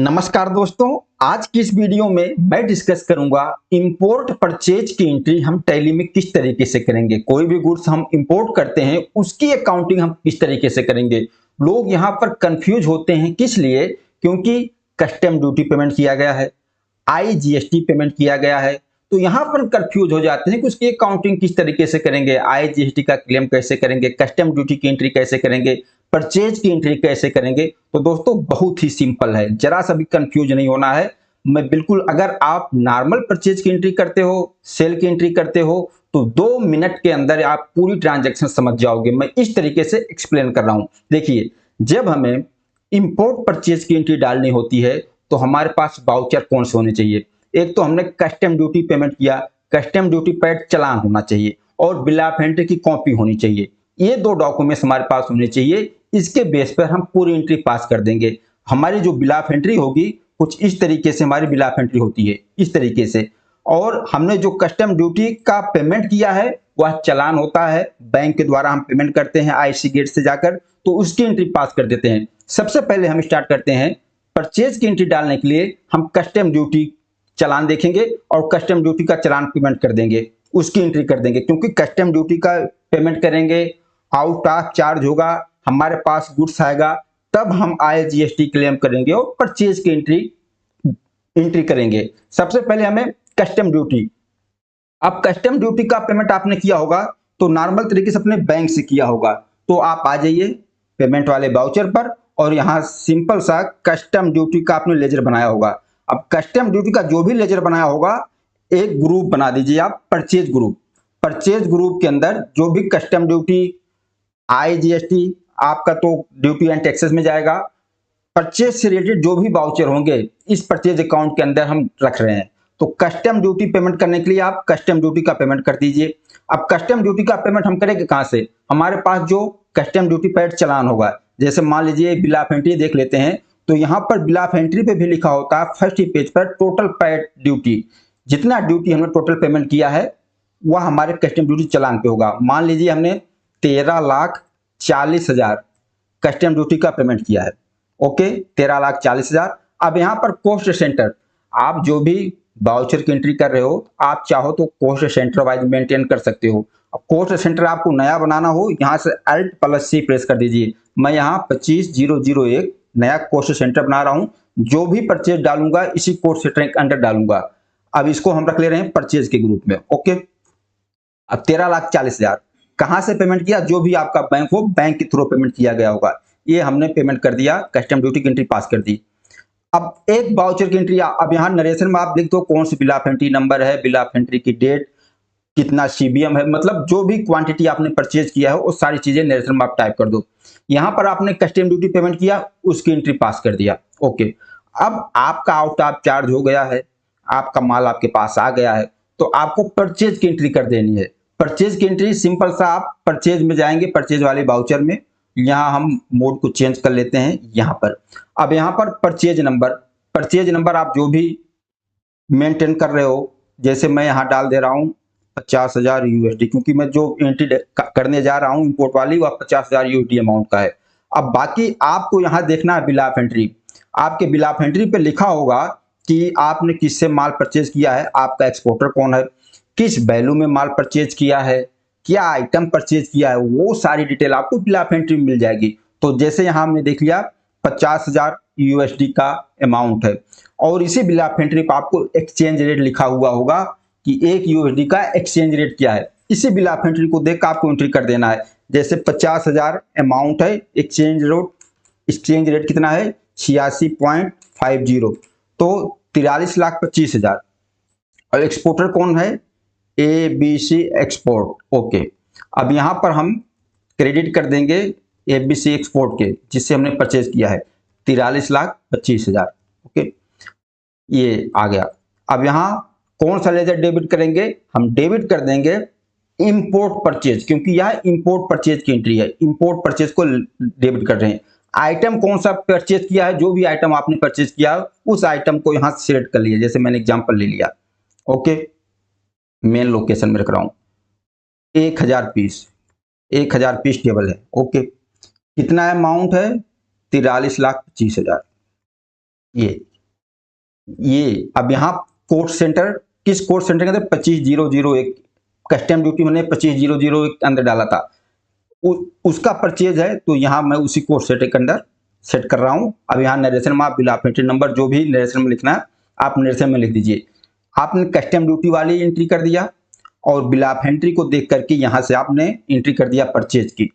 नमस्कार दोस्तों, आज की इस वीडियो में मैं डिस्कस करूंगा इंपोर्ट परचेज की एंट्री हम टैली में किस तरीके से करेंगे। कोई भी गुड्स हम इंपोर्ट करते हैं उसकी अकाउंटिंग हम किस तरीके से करेंगे। लोग यहां पर कंफ्यूज होते हैं, किस लिए? क्योंकि कस्टम ड्यूटी पेमेंट किया गया है, आईजीएसटी पेमेंट किया गया है, तो यहां पर कंफ्यूज हो जाते हैं कि उसकी अकाउंटिंग किस तरीके से करेंगे, आईजीएसटी का क्लेम कैसे करेंगे, कस्टम ड्यूटी की एंट्री कैसे करेंगे, परचेज की एंट्री कैसे करेंगे। तो दोस्तों बहुत ही सिंपल है, जरा सा भी कंफ्यूज नहीं होना है। मैं बिल्कुल, अगर आप नॉर्मल परचेज की एंट्री करते हो, सेल की एंट्री करते हो, तो 2 मिनट के अंदर आप पूरी ट्रांजैक्शन समझ जाओगे। मैं इस तरीके से एक्सप्लेन कर रहा हूं। देखिए, जब हमें इंपोर्ट परचेज की एंट्री डालनी होती है तो हमारे पास वाउचर कौन से होने चाहिए? एक तो हमने कस्टम ड्यूटी पेमेंट किया, कस्टम ड्यूटी पेड चालान होना चाहिए और बिल ऑफ एंट्री की कॉपी होनी चाहिए। ये 2 डॉक्यूमेंट्स हमारे पास होने चाहिए। इसके बेस पर हम पूरी एंट्री पास कर देंगे। हमारी जो बिल ऑफ एंट्री होगी कुछ इस तरीके से हमारी बिल ऑफ एंट्री होती है, इस तरीके से। और हमने जो कस्टम ड्यूटी का पेमेंट किया है वह चालान होता है, बैंक के द्वारा हम पेमेंट करते हैं आईसी गेट से जाकर, तो उसकी एंट्री पास कर देते हैं। सबसे पहले हम स्टार्ट करते हैं परचेज की एंट्री डालने के लिए। हम कस्टम ड्यूटी चालान देखेंगे और कस्टम ड्यूटी का चालान पेमेंट कर देंगे, उसकी एंट्री कर देंगे। क्योंकि कस्टम ड्यूटी का पेमेंट करेंगे, आउट ऑफ चार्ज होगा, हमारे पास गुड्स आएगा, तब हम आईजीएसटी क्लेम करेंगे और परचेज की एंट्री करेंगे। सबसे पहले हमें कस्टम ड्यूटी, अब कस्टम ड्यूटी का पेमेंट आपने किया होगा तो नॉर्मल तरीके से अपने बैंक से किया होगा, तो आप आ जाइए पेमेंट वाले वाउचर पर और यहाँ सिंपल सा कस्टम ड्यूटी का आपने लेजर बनाया होगा। अब कस्टम ड्यूटी का जो भी लेजर बनाया होगा, एक ग्रुप बना दीजिए आप, परचेज ग्रुप। परचेज ग्रुप के अंदर जो भी कस्टम ड्यूटी, आईजीएसटी आपका तो ड्यूटी एंड टैक्सेस में जाएगा, परचेज से रिलेटेड जो भी वाउचर होंगे इस परचेज अकाउंट के अंदर हम रख रहे हैं। तो कस्टम ड्यूटी पेमेंट करने के लिए आप कस्टम ड्यूटी का पेमेंट कर दीजिए। अब कस्टम ड्यूटी का पेमेंट हम करेंगे कहां से? हमारे पास जो कस्टम ड्यूटी पेड चालान होगा, जैसे मान लीजिए बिल ऑफ एंट्री देख लेते हैं, तो यहां पर बिल ऑफ एंट्री पे भी लिखा होता है फर्स्ट पेज पर टोटल पेड ड्यूटी। जितना ड्यूटी हमने टोटल पेमेंट किया है वह हमारे कस्टम ड्यूटी चालान पे होगा। मान लीजिए हमने 13,40,000 कस्टम ड्यूटी का पेमेंट किया है। ओके, 13,40,000। अब यहाँ पर कॉस्ट सेंटर, आप जो भी वाउचर की एंट्री कर रहे हो, आप चाहो तो कॉस्ट सेंटर वाइज मेंटेन कर सकते हो। अब कॉस्ट सेंटर आपको नया बनाना हो, यहाँ से Alt+C प्रेस कर दीजिए। मैं यहाँ 25,001 नया कॉस्ट सेंटर बना रहा हूँ। जो भी परचेज डालूंगा इसी कॉस्ट सेंटर के अंडर डालूंगा। अब इसको हम रख ले रहे हैं परचेज के ग्रुप में। ओके, अब 13,40,000 कहां से पेमेंट किया? जो भी आपका बैंक हो, बैंक के थ्रू पेमेंट किया गया होगा, ये हमने पेमेंट कर दिया, कस्टम ड्यूटी की एंट्री पास कर दी। अब एक वाउचर की एंट्री, अब यहाँ नरेशन में आप लिख दो कौन सी बिल ऑफ एंट्री नंबर है, बिल ऑफ एंट्री की डेट, कितना सीबीएम है, मतलब जो भी क्वांटिटी आपने परचेज किया है वो सारी चीजें नरेशन में आप टाइप कर दो। यहाँ पर आपने कस्टम ड्यूटी पेमेंट किया, उसकी एंट्री पास कर दिया। ओके, अब आपका आउट ऑफ चार्ज हो गया है, आपका माल आपके पास आ गया है, तो आपको परचेज की एंट्री कर देनी है। परचेज की एंट्री सिंपल सा, आप परचेज में जाएंगे, परचेज वाले वाउचर में, यहाँ हम मोड को चेंज कर लेते हैं यहाँ पर। अब यहाँ पर परचेज नंबर आप जो भी मेंटेन कर रहे हो, जैसे मैं यहाँ डाल दे रहा हूँ 50,000 यूएसडी, क्योंकि मैं जो एंट्री करने जा रहा हूँ इंपोर्ट वाली वह 50,000 यूएसडी अमाउंट का है। अब बाकी आपको यहाँ देखना है बिल ऑफ एंट्री। आपके बिल ऑफ एंट्री पे लिखा होगा कि आपने किससे माल परचेज किया है, आपका एक्सपोर्टर कौन है, किस वैल्यू में माल परचेज किया है, क्या आइटम परचेज किया है, वो सारी डिटेल आपको बिल ऑफ एंट्री में मिल जाएगी। तो जैसे यहाँ हमने देख लिया 50,000 यूएसडी का अमाउंट है और इसी बिल ऑफ एंट्री पर आपको एक्सचेंज रेट लिखा हुआ होगा कि 1 यूएसडी का एक्सचेंज रेट क्या है। इसी बिल ऑफ एंट्री को देख कर आपको एंट्री कर देना है। जैसे 50,000 अमाउंट है, एक्सचेंज रेट कितना है? 86.50, तो 43,25,000। और एक्सपोर्टर कौन है? ABC export. ओके, अब यहां पर हम क्रेडिट कर देंगे ABC एक्सपोर्ट के, जिससे हमने परचेज किया है 43,25,000। ओके, ये आ गया। अब यहां कौन सा लेजर डेबिट करेंगे? हम डेबिट कर देंगे इंपोर्ट परचेज, क्योंकि यह इंपोर्ट परचेज की एंट्री है, इंपोर्ट परचेज को डेबिट कर रहे हैं। आइटम कौन सा परचेज किया है, जो भी आइटम आपने परचेज किया उस आइटम को यहां सिलेक्ट कर लिया। जैसे मैंने एग्जांपल ले लिया, ओके, मेन लोकेशन में रख रहा हूं, 1,000 पीस टेबल है। ओके, कितना अमाउंट है? 43,25,000। ये ये अब यहाँ कोर्ट सेंटर, किस कोर्ट सेंटर के अंदर 25001 कस्टम ड्यूटी मैंने 25001 के अंदर डाला था, उसका परचेज है। तो यहाँ मैं उसी कोर्ट सेंटर के अंदर सेट कर रहा हूँ। अब यहाँ नरेशन में आप बिल ऑफ एंट्री नंबर जो भी नरेशन में लिखना है आप नरेशन में लिख दीजिए। आपने कस्टम ड्यूटी वाली एंट्री कर दिया और बिल ऑफ एंट्री को देख करके यहाँ से आपने एंट्री कर दिया परचेज की।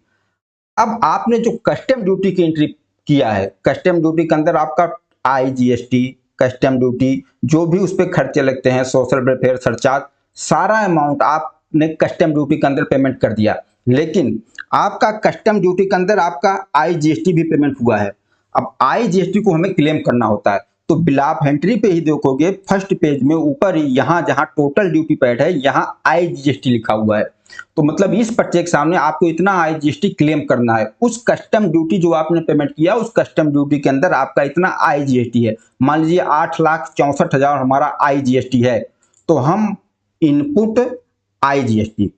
अब आपने जो कस्टम ड्यूटी की एंट्री किया है, कस्टम ड्यूटी के अंदर आपका IGST, कस्टम ड्यूटी जो भी उस पर खर्चे लगते हैं, सोशल वेलफेयर सरचार्ज, सारा अमाउंट आपने कस्टम ड्यूटी के अंदर पेमेंट कर दिया। लेकिन आपका कस्टम ड्यूटी के अंदर आपका IGST भी पेमेंट हुआ है। अब IGST को हमें क्लेम करना होता है, तो बिल ऑफ एंट्री पे ही देखोगे फर्स्ट पेज में ऊपर ही यहाँ जहाँ टोटल ड्यूटी पेड है यहाँ IGST लिखा हुआ है। तो मतलब इस पर्चे के सामने आपको इतना IGST क्लेम करना है। उस कस्टम ड्यूटी जो आपने पेमेंट किया उस कस्टम ड्यूटी के अंदर आपका इतना IGST है। मान लीजिए 8,64,000 हमारा IGST है, तो हम इनपुट IGST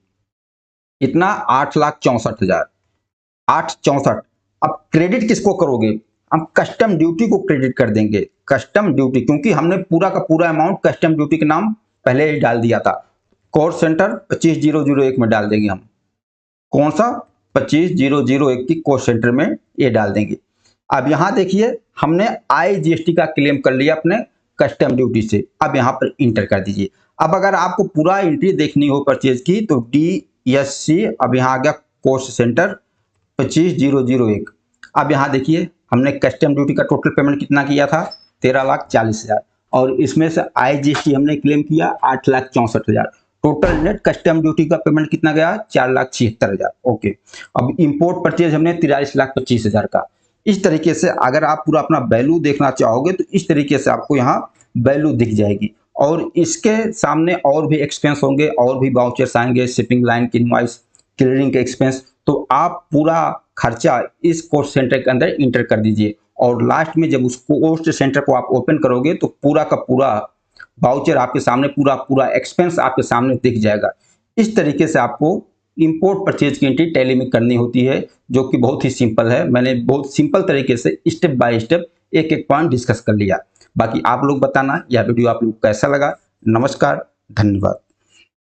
इतना 8,64,000, 864। अब क्रेडिट किसको करोगे? हम कस्टम ड्यूटी को क्रेडिट कर देंगे। कस्टम ड्यूटी, क्योंकि हमने पूरा का पूरा अमाउंट कस्टम ड्यूटी के नाम पहले ही डाल दिया था। कोर्ट सेंटर 25001 में डाल देंगे हम। कौन सा? 25001 की कोर्ट सेंटर में ये डाल देंगे। अब यहाँ देखिए हमने IGST का क्लेम कर लिया अपने कस्टम ड्यूटी से। अब यहाँ पर इंटर कर दीजिए। अब अगर आपको पूरा एंट्री देखनी हो परचेज की तो DSC, अब यहाँ आ गया कोर्ट सेंटर 25001। अब यहाँ देखिए हमने कस्टम ड्यूटी का टोटल पेमेंट कितना किया था? 13,40,000 और इसमें से IGST हमने क्लेम किया 8,64,000। टोटल नेट कस्टम ड्यूटी का पेमेंट कितना गया? 4,76,000। ओके। अब इंपोर्ट परचेज हमने 43,25,000 का। इस तरीके से अगर आप पूरा अपना वैल्यू देखना चाहोगे तो इस तरीके से आपको यहाँ वैल्यू दिख जाएगी और इसके सामने और भी एक्सपेंस होंगे और भी वाउचर्स आएंगे, शिपिंग लाइन की इनवॉइस, क्लियरिंग के एक्सपेंस। तो आप पूरा खर्चा इस कोस्ट सेंटर के अंदर इंटर कर दीजिए और लास्ट में जब उस कोस्ट सेंटर को आप ओपन करोगे तो पूरा का पूरा वाउचर आपके सामने, पूरा एक्सपेंस आपके सामने दिख जाएगा। इस तरीके से आपको इंपोर्ट परचेज की एंट्री टैली में करनी होती है, जो कि बहुत ही सिंपल है। मैंने बहुत सिंपल तरीके से स्टेप बाय स्टेप एक एक पॉइंट डिस्कस कर लिया। बाकी आप लोग बताना यह वीडियो आप लोग कैसा लगा। नमस्कार, धन्यवाद।